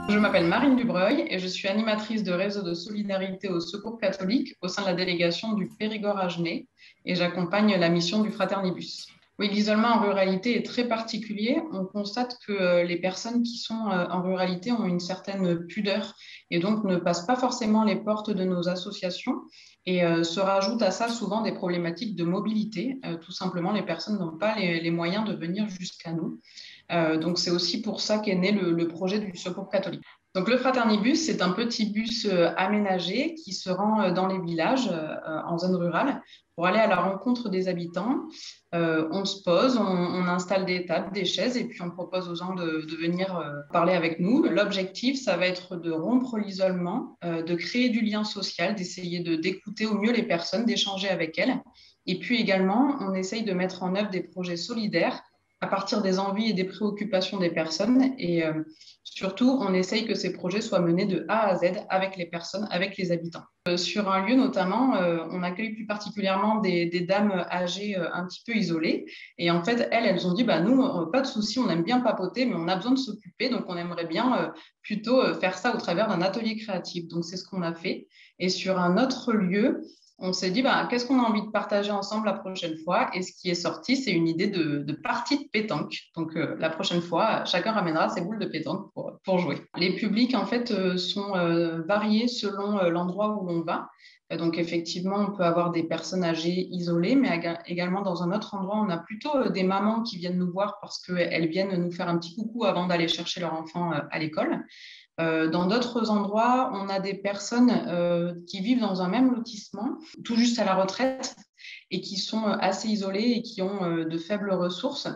Je m'appelle Marine Dubreuil et je suis animatrice de réseau de solidarité au Secours catholique au sein de la délégation du Périgord-Agenais et j'accompagne la mission du Fraternibus. Oui, l'isolement en ruralité est très particulier. On constate que les personnes qui sont en ruralité ont une certaine pudeur et donc ne passent pas forcément les portes de nos associations et se rajoutent à ça souvent des problématiques de mobilité. Tout simplement, les personnes n'ont pas les moyens de venir jusqu'à nous. Donc, c'est aussi pour ça qu'est né le projet du Secours catholique. Donc, le Fraternibus, c'est un petit bus aménagé qui se rend dans les villages en zone rurale pour aller à la rencontre des habitants. On se pose, on installe des tables, des chaises et puis on propose aux gens de venir parler avec nous. L'objectif, ça va être de rompre l'isolement, de créer du lien social, d'essayer d'écouter au mieux les personnes, d'échanger avec elles. Et puis également, on essaye de mettre en œuvre des projets solidaires à partir des envies et des préoccupations des personnes. Et surtout, on essaye que ces projets soient menés de A à Z avec les personnes, avec les habitants. Sur un lieu notamment, on accueille plus particulièrement des dames âgées un petit peu isolées. Et en fait, elles ont dit, bah, nous, pas de souci, on aime bien papoter, mais on a besoin de s'occuper. Donc, on aimerait bien plutôt faire ça au travers d'un atelier créatif. Donc, c'est ce qu'on a fait. Et sur un autre lieu, on s'est dit, bah, qu'est-ce qu'on a envie de partager ensemble la prochaine fois? Et ce qui est sorti, c'est une idée de partie de pétanque. Donc, la prochaine fois, chacun ramènera ses boules de pétanque pour jouer. Les publics, en fait, sont variés selon l'endroit où l'on va. Donc, effectivement, on peut avoir des personnes âgées isolées, mais également dans un autre endroit, on a plutôt des mamans qui viennent nous voir parce qu'elles viennent nous faire un petit coucou avant d'aller chercher leur enfant à l'école. Dans d'autres endroits, on a des personnes qui vivent dans un même lotissement, tout juste à la retraite, et qui sont assez isolées et qui ont de faibles ressources.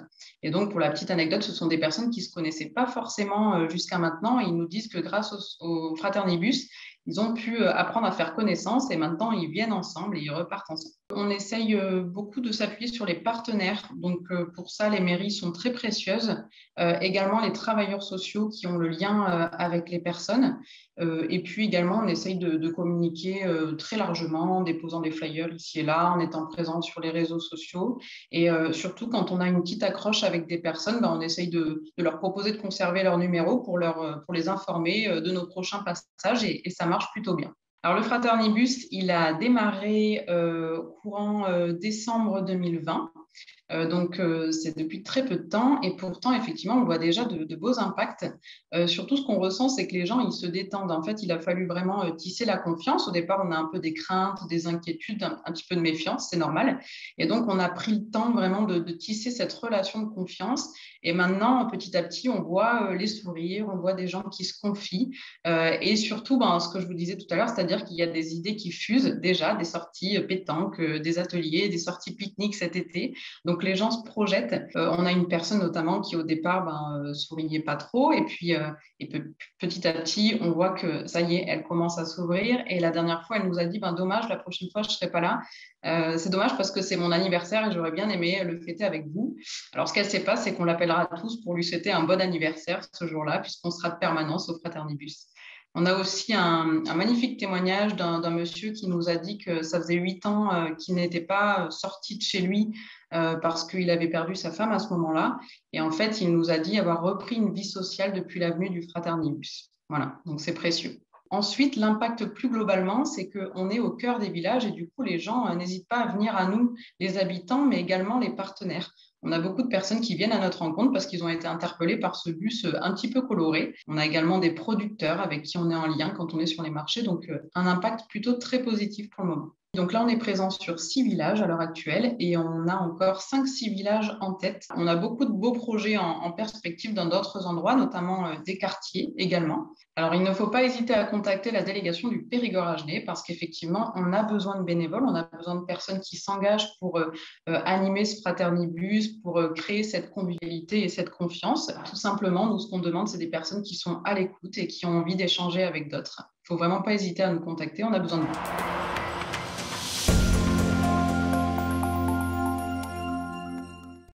Et donc, pour la petite anecdote, ce sont des personnes qui ne se connaissaient pas forcément jusqu'à maintenant. Et ils nous disent que grâce au Fraternibus, ils ont pu apprendre à faire connaissance et maintenant ils viennent ensemble et ils repartent ensemble. On essaye beaucoup de s'appuyer sur les partenaires. Donc, pour ça, les mairies sont très précieuses. Également, les travailleurs sociaux qui ont le lien avec les personnes. Et puis également, on essaye de communiquer très largement en déposant des flyers ici et là, en étant présent sur les réseaux sociaux. Et surtout, quand on a une petite accroche avec des personnes, ben, on essaye de leur proposer de conserver leur numéro pour les informer de nos prochains passages et ça marche plutôt bien. Alors, le Fraternibus, il a démarré courant décembre 2020. Donc, c'est depuis très peu de temps et pourtant, effectivement, on voit déjà de beaux impacts. Surtout, ce qu'on ressent, c'est que les gens, ils se détendent. En fait, il a fallu vraiment tisser la confiance. Au départ, on a un peu des craintes, des inquiétudes, un petit peu de méfiance, c'est normal. Et donc, on a pris le temps vraiment de tisser cette relation de confiance. Et maintenant, petit à petit, on voit les sourires, on voit des gens qui se confient. Et surtout, ben, ce que je vous disais tout à l'heure, c'est-à-dire qu'il y a des idées qui fusent déjà, des sorties pétanques, des ateliers, des sorties pique-nique cet été. Donc, les gens se projettent. On a une personne notamment qui, au départ, souriait pas trop. Et puis, petit à petit, on voit que ça y est, elle commence à s'ouvrir. Et la dernière fois, elle nous a dit, ben, dommage, la prochaine fois, je serai pas là. C'est dommage parce que c'est mon anniversaire et j'aurais bien aimé le fêter avec vous. Alors, ce qu'elle ne sait pas, c'est qu'on l'appellera tous pour lui souhaiter un bon anniversaire ce jour-là, puisqu'on sera de permanence au Fraternibus. On a aussi un magnifique témoignage d'un monsieur qui nous a dit que ça faisait 8 ans qu'il n'était pas sorti de chez lui parce qu'il avait perdu sa femme à ce moment-là. Et en fait, il nous a dit avoir repris une vie sociale depuis la venue du Fraternibus. Voilà, donc c'est précieux. Ensuite, l'impact plus globalement, c'est qu'on est au cœur des villages et du coup, les gens n'hésitent pas à venir à nous, les habitants, mais également les partenaires. On a beaucoup de personnes qui viennent à notre rencontre parce qu'ils ont été interpellés par ce bus un petit peu coloré. On a également des producteurs avec qui on est en lien quand on est sur les marchés, donc un impact plutôt très positif pour le moment. Donc là, on est présent sur 6 villages à l'heure actuelle et on a encore 5-6 villages en tête. On a beaucoup de beaux projets en perspective dans d'autres endroits, notamment des quartiers également. Alors, il ne faut pas hésiter à contacter la délégation du Périgord-Agenais parce qu'effectivement, on a besoin de bénévoles, on a besoin de personnes qui s'engagent pour animer ce fraternibus, pour créer cette convivialité et cette confiance. Tout simplement, nous, ce qu'on demande, c'est des personnes qui sont à l'écoute et qui ont envie d'échanger avec d'autres. Il ne faut vraiment pas hésiter à nous contacter, on a besoin de vous.